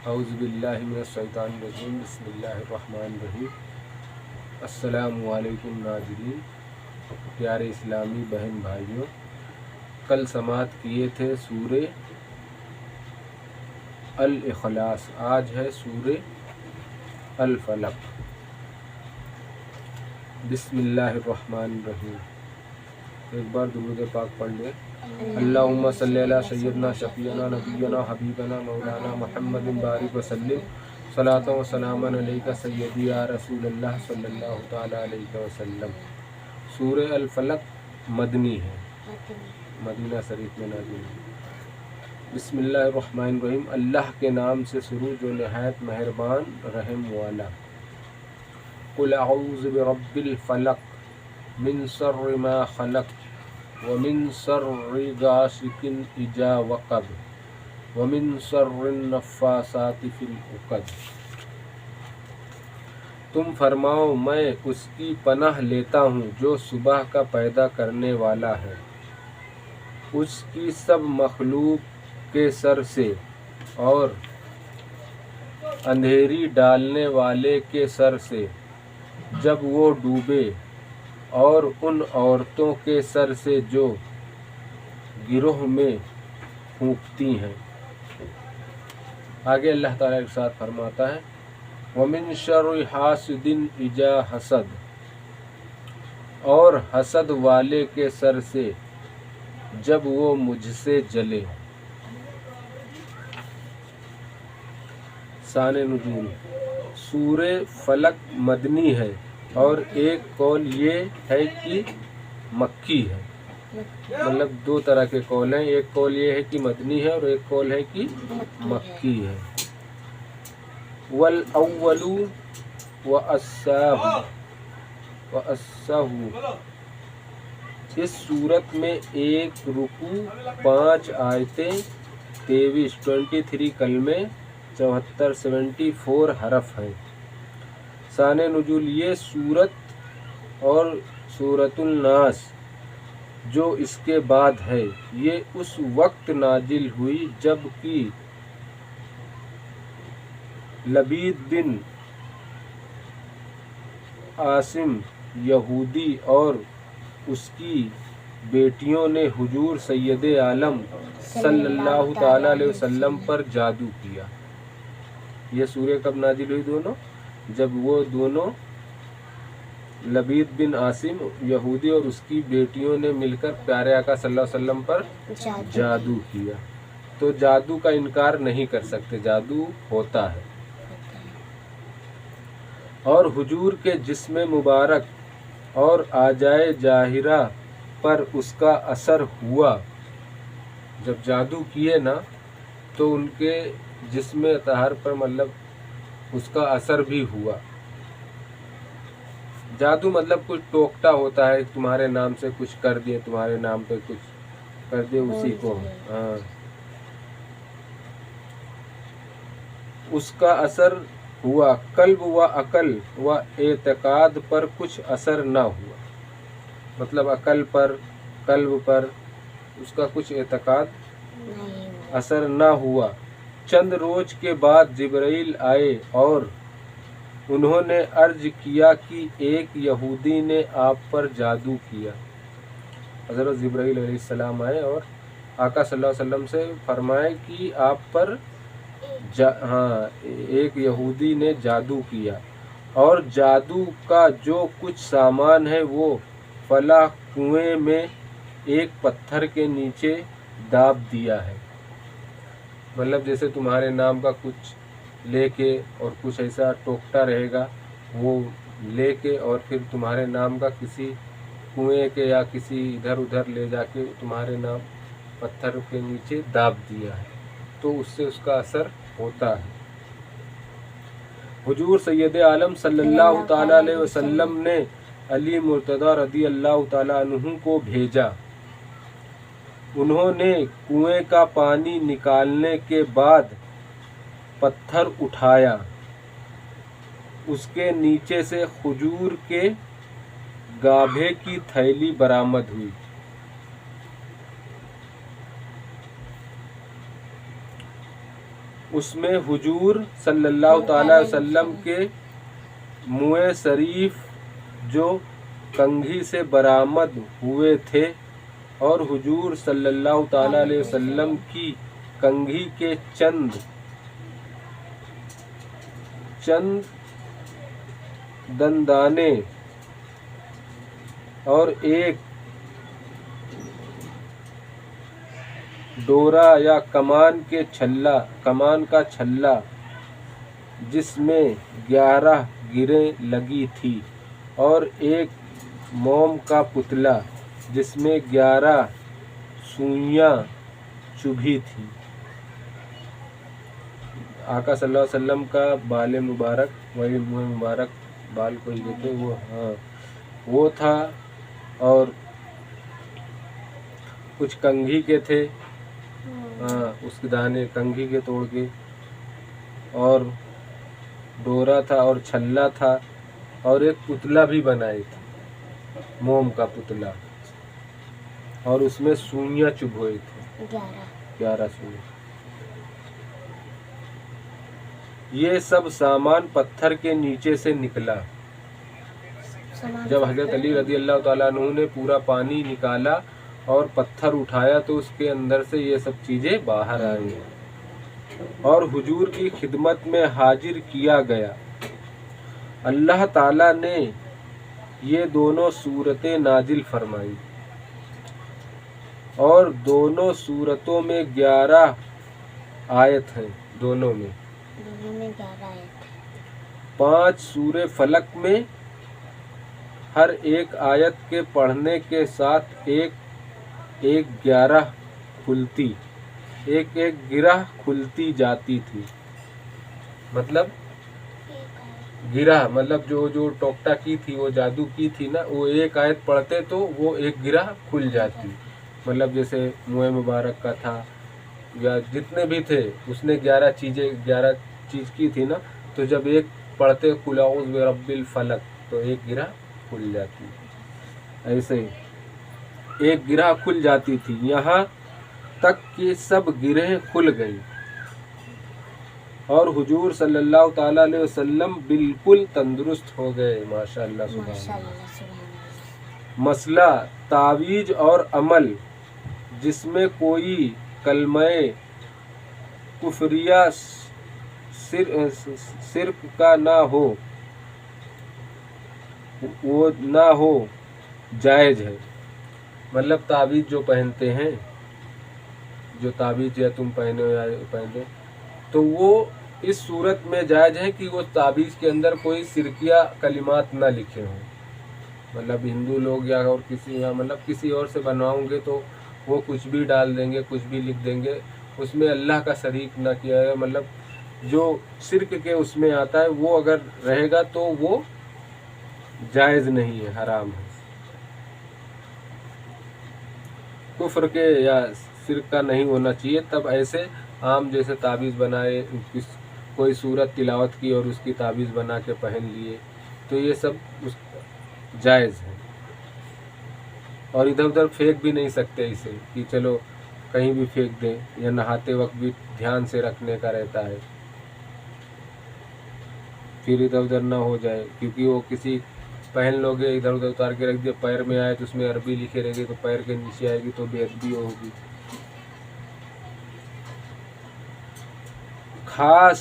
اعوذ باللہ من الشیطان الرجیم بسم اللہ الرحمن الرحیم۔ السلام علیکم ناظرین، پیارے اسلامی بہن بھائیوں، کل سماعت کیے تھے سورہ الاخلاص، آج ہے سورہ الفلق۔ بسم اللہ الرحمن الرحیم۔ ایک بار درود پاک پڑھ لیں۔ اللہم صلی علی سیدنا شفیعنا نبینا حبیبنا مولانا محمد بارک وسلم، صلاۃ و سلام علیک سیدی یا رسول اللہ صلی اللہ تعالی علیہ وسلم۔ سورہ الفلق مدنی ہے، مدینہ شریف میں نازل ہے۔ بسم اللہ الرحمن الرحیم، اللہ کے نام سے شروع جو نہایت مہربان رحم والا۔ قل اعوذ برب الفلق من شر ما خلق ومن شر غاسق اذا وقب ومن شر النفاثات فی العقد۔ تم فرماؤ میں اس کی پناہ لیتا ہوں جو صبح کا پیدا کرنے والا ہے، اس کی سب مخلوق کے سر سے، اور اندھیری ڈالنے والے کے سر سے جب وہ ڈوبے، اور ان عورتوں کے سر سے جو گروہ میں پھونکتی ہیں۔ آگے اللہ تعالیٰ ارشاد فرماتا ہے وَمِن شَرِّ حَاسِدٍ إِذَا حَسَدَ، اور حسد والے کے سر سے جب وہ مجھ سے جلے۔ شان نزول، سورہ فلق مدنی ہے، اور ایک قول یہ ہے کہ مکی ہے، مطلب دو طرح کے قول ہیں، ایک قول یہ ہے کہ مدنی ہے اور ایک قول ہے کہ مکی ہے۔ والأول وأصح، اس صورت میں ایک رکوع، 5 آیتیں، 23 کلمے، 74 حرف ہیں۔ شان نزول، یہ سورت اور سورۃ الناس جو اس کے بعد ہے، یہ اس وقت نازل ہوئی جب کہ لبید بن عاصم یہودی اور اس کی بیٹیوں نے حضور سید عالم صلی اللہ تعالی علیہ وسلم پر جادو کیا۔ یہ سورہ کب نازل ہوئی دونوں؟ جب وہ دونوں لبید بن عاصم یہودی اور اس کی بیٹیوں نے مل کر پیارے آقا صلی اللہ علیہ وسلم پر جادو کیا۔ تو جادو کا انکار نہیں کر سکتے، جادو ہوتا ہے۔ اور حضور کے جسم مبارک اور آجائے ظاہرہ پر اس کا اثر ہوا۔ جب جادو کیے نا تو ان کے جسم طاہر پر مطلب اس کا اثر بھی ہوا۔ جادو مطلب کچھ ٹوکتا ہوتا ہے، تمہارے نام سے کچھ کر دیے، تمہارے نام پہ کچھ کر دیے، اسی کو ہاں اس کا اثر ہوا۔ قلب و عقل و اعتقاد پر کچھ اثر نہ ہوا، مطلب عقل پر، قلب پر اس کا کچھ اعتقاد اثر نہ ہوا۔ چند روز کے بعد جبرائیل آئے اور انہوں نے عرض کیا کہ ایک یہودی نے آپ پر جادو کیا۔ حضرت جبرائیل علیہ السلام آئے اور آقا صلی اللہ علیہ وسلم سے فرمائے کہ آپ پر ایک یہودی نے جادو کیا، اور جادو کا جو کچھ سامان ہے وہ فلاں کنویں میں ایک پتھر کے نیچے داب دیا ہے۔ مطلب جیسے تمہارے نام کا کچھ لے کے اور کچھ ایسا ٹوکتا رہے گا، وہ لے کے اور پھر تمہارے نام کا کسی کنویں کے یا کسی ادھر ادھر لے جا کے تمہارے نام پتھر کے نیچے داب دیا ہے، تو اس سے اس کا اثر ہوتا ہے۔ حضور سید عالم صلی اللہ تعالی علیہ وسلم نے علی مرتضیٰ رضی اللہ تعالی عنہ کو بھیجا۔ انہوں نے کنویں کا پانی نکالنے کے بعد پتھر اٹھایا، اس کے نیچے سے کھجور کے گابھے کی تھیلی برآمد ہوئی۔ اس میں حضور صلی اللہ تعالی علیہ وسلم کے منہ شریف جو کنگھی سے برآمد ہوئے تھے اور حضور صلی اللہ تعالی علیہ وسلم کی کنگھی کے چند دندانے اور ایک ڈورا یا کمان کا چھلا جس میں 11 گریں لگی تھی اور ایک موم کا پتلا جس میں 11 سوئیاں چبھی تھی۔ آقا صلی اللہ علیہ وسلم کا بال مبارک، وہی منہ مبارک بال کو ہی کہتے وہ تھا، اور کچھ کنگھی کے تھے، اس کے دانے کنگھی کے توڑ کے، اور ڈورا تھا اور چھلا تھا، اور ایک پتلا بھی بنائی تھی، موم کا پتلا، اور اس میں سوئیاں چبھوئی تھی، 11 سوئیاں۔ یہ سب سامان پتھر کے نیچے سے نکلا۔ جب حضرت علی رضی اللہ تعالیٰ عنہ نے پورا پانی نکالا اور پتھر اٹھایا تو اس کے اندر سے یہ سب چیزیں باہر آئی اور حضور کی خدمت میں حاضر کیا گیا۔ اللہ تعالیٰ نے یہ دونوں صورتیں نازل فرمائی اور دونوں صورتوں میں 11 آیت ہیں، دونوں میں 5 سورہ فلق میں ہر ایک آیت کے پڑھنے کے ساتھ ایک 11 کھلتی، ایک گرہ کھلتی جاتی تھی۔ مطلب گرہ مطلب جو ٹوکٹا کی تھی، وہ جادو کی تھی نا، وہ ایک آیت پڑھتے تو وہ ایک گرہ کھل جاتی۔ مطلب جیسے منہ مبارک کا تھا یا جتنے بھی تھے، اس نے 11 چیز کی تھی نا، تو جب ایک پڑھتے قل اعوذ برب الفلق تو ایک گرہ کھل جاتی، ایسے ہی ایک گرہ کھل جاتی تھی، یہاں تک کہ سب گرہیں کھل گئیں اور حضور صلی اللہ تعالی علیہ وسلم بالکل تندرست ہو گئے۔ ماشاء اللہ، سبحان اللہ۔ مسئلہ تعویذ اور عمل جس میں کوئی کلمہ کفریہ صرف کا نہ ہو جائز ہے۔ مطلب تعویذ جو پہنتے ہیں، جو تعویذ یا تم پہنے ہو یا پہنتے، تو وہ اس صورت میں جائز ہے کہ وہ تعویذ کے اندر کوئی شرکیہ کلمات نہ لکھے ہوں۔ مطلب ہندو لوگ یا اور کسی اور سے بنواؤں گے تو وہ کچھ بھی ڈال دیں گے، کچھ بھی لکھ دیں گے، اس میں اللہ کا شریک نہ کیا ہے۔ مطلب جو شرک کے اس میں آتا ہے وہ اگر رہے گا تو وہ جائز نہیں ہے، حرام ہے۔ کفر کے یا شرک کا نہیں ہونا چاہیے۔ تب ایسے عام جیسے تعویذ بنائے، کوئی سورت تلاوت کی اور اس کی تعویذ بنا کے پہن لیے، تو یہ سب جائز ہے۔ اور ادھر ادھر پھینک بھی نہیں سکتے اسے کہ چلو کہیں بھی پھینک دیں، یا نہاتے وقت بھی دھیان سے رکھنے کا رہتا ہے، پھر ادھر ادھر نہ ہو جائے، کیونکہ وہ کسی پہن لوگے ادھر ادھر اتار کے رکھ دیا، پیر میں آئے تو اس میں عربی لکھے رہے گی تو پیر کے نیچے آئے گی تو بے ادبی ہوگی۔ خاص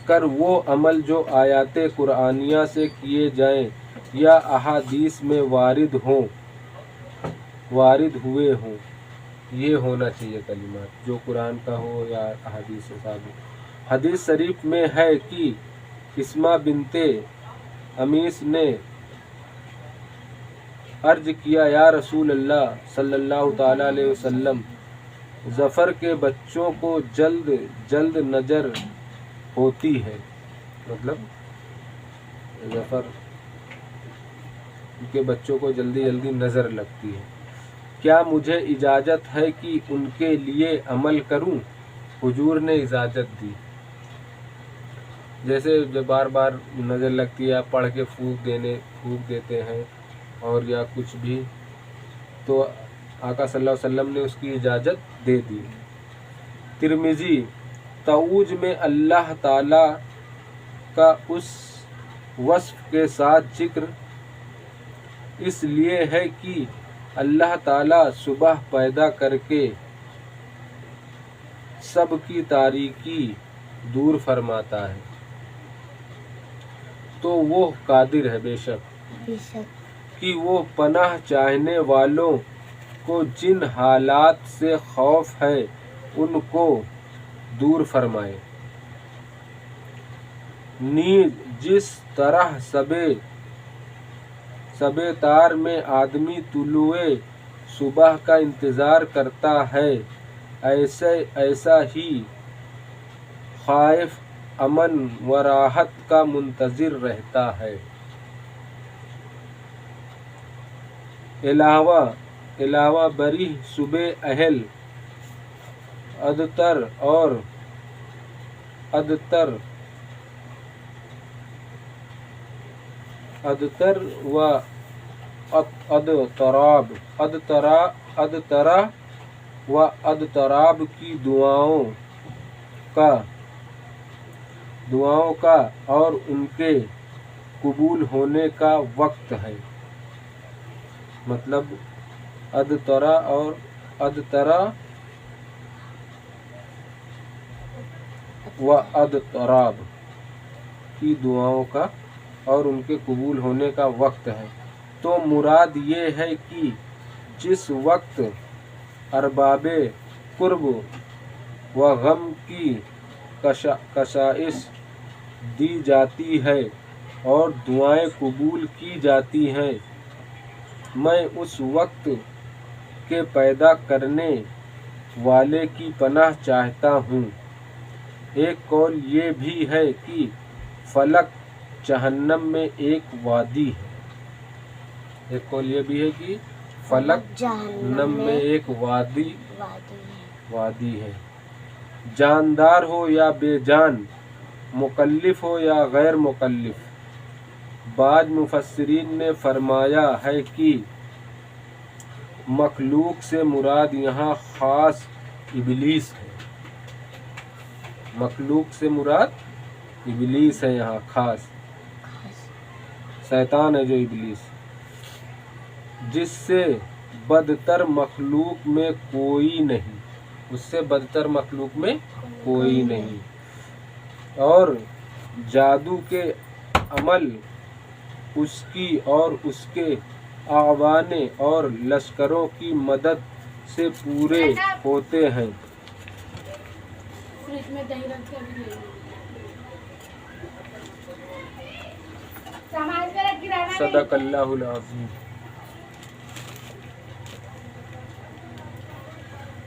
کر وہ عمل جو آیات قرآنیہ سے کیے جائیں یا احادیث میں وارد ہوئے ہوں، یہ ہونا چاہیے کلمات، جو قرآن کا ہو یا احادیث سے ثابت۔ حدیث شریف میں ہے کہ اسما بنت امیس نے عرض کیا، یا رسول اللہ صلی اللہ تعالی علیہ وسلم، ظفر کے بچوں کو جلد نظر ہوتی ہے، مطلب ظفر کے بچوں کو جلدی نظر لگتی ہے، کیا مجھے اجازت ہے کہ ان کے لیے عمل کروں؟ حضور نے اجازت دی۔ جیسے جب بار بار نظر لگتی ہے، پڑھ کے پھونک دیتے ہیں اور یا کچھ بھی، تو آقا صلی اللہ علیہ وسلم نے اس کی اجازت دے دی۔ ترمذی تعوج میں اللہ تعالی کا اس وصف کے ساتھ ذکر اس لیے ہے کہ اللہ تعالی صبح پیدا کر کے سب کی تاریکی دور فرماتا ہے، تو وہ قادر ہے بے شک کہ وہ پناہ چاہنے والوں کو جن حالات سے خوف ہے ان کو دور فرمائے۔ نیز جس طرح شب تار میں آدمی طلوع صبح کا انتظار کرتا ہے، ایسا ہی خائف امن و راحت کا منتظر رہتا ہے۔ علاوہ بری صبح اہل ادتر و اضطراب کی دعاؤں کا اور ان کے قبول ہونے کا وقت ہے۔ مطلب اضطرا و اضطراب کی دعاؤں کا اور ان کے قبول ہونے کا وقت ہے، تو مراد یہ ہے کہ جس وقت ارباب قرب و غم کی کشائش دی جاتی ہے اور دعائیں قبول کی جاتی ہیں، میں اس وقت کے پیدا کرنے والے کی پناہ چاہتا ہوں۔ ایک قول یہ بھی ہے کہ فلک جہنم میں ایک وادی ہے، جاندار ہو یا بے جان، مکلف ہو یا غیر مکلف۔ بعض مفسرین نے فرمایا ہے کہ مخلوق سے مراد یہاں خاص ابلیس ہے، یہاں خاص شیطان ہے جو ابلیس، جس سے بدتر مخلوق میں کوئی نہیں، اور جادو کے عمل اس کی اور اس کے اعوان اور لشکروں کی مدد سے پورے ہوتے ہیں۔ صدق اللہ العظیم۔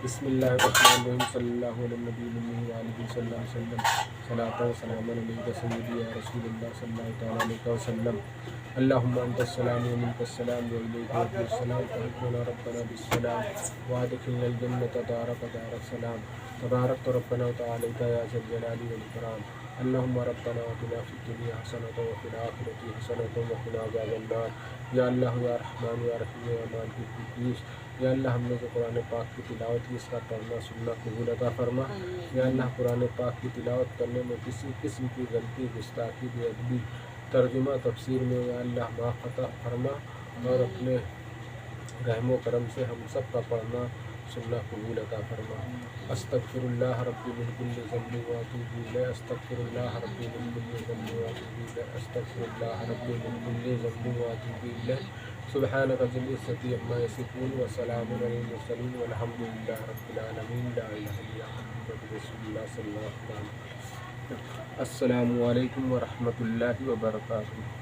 بسم اللہ الرحمن الرحیم، صلی اللہ علیہ نبی وآلہ صلی اللہ علیہ وسلم، صلاۃ و سلام علیک سیدی یا رسول اللہ صلی اللہ تعالیٰ علیہ وسلم۔ اللہم انت السلام و منک السلام و الیک یرجع السلام، تحبنا ربنا بالسلام وادخلنا الجنۃ دارک دار السلام، تبارک ربنا وتعالیٰ یا ذا الجلال والاکرام۔ اللہم ربنا آتنا فی الدنیا حسنۃ وفی الآخرۃ حسنۃ وقنا عذاب النار۔ یا اللہ یا رحمان یا رحیم یا مالک القدوس، یا اللہ ہم نے جو قرآن پاک کی تلاوت کی اس کا پڑھنا سننا قبول عطا فرما۔ یا اللہ قرآن پاک کی تلاوت کرنے میں کسی قسم کی غلطی، گستاخی، بے ادبی، ترجمہ تفسیر میں یا اللہ معاف عطا فرما، اور اپنے رحم و کرم سے ہم سب کا پڑھنا سننا قبول عطا فرما۔ استغفر اللہ ربی من کل ذنب واتوب الیہ، استغفر اللہ ربی من کل ذنب واتوب الیہ، استغفر اللہ ربی من کل ذنب واتوب الیہ۔ سبحانک ذی العزۃ عما یصفون وسلام علی المرسلین والحمد للہ رب العالمین، لا الہ الا محمد رسول اللہ صلی اللہ علیہ وسلم۔ السلام علیکم ورحمۃ اللہ وبرکاتہ۔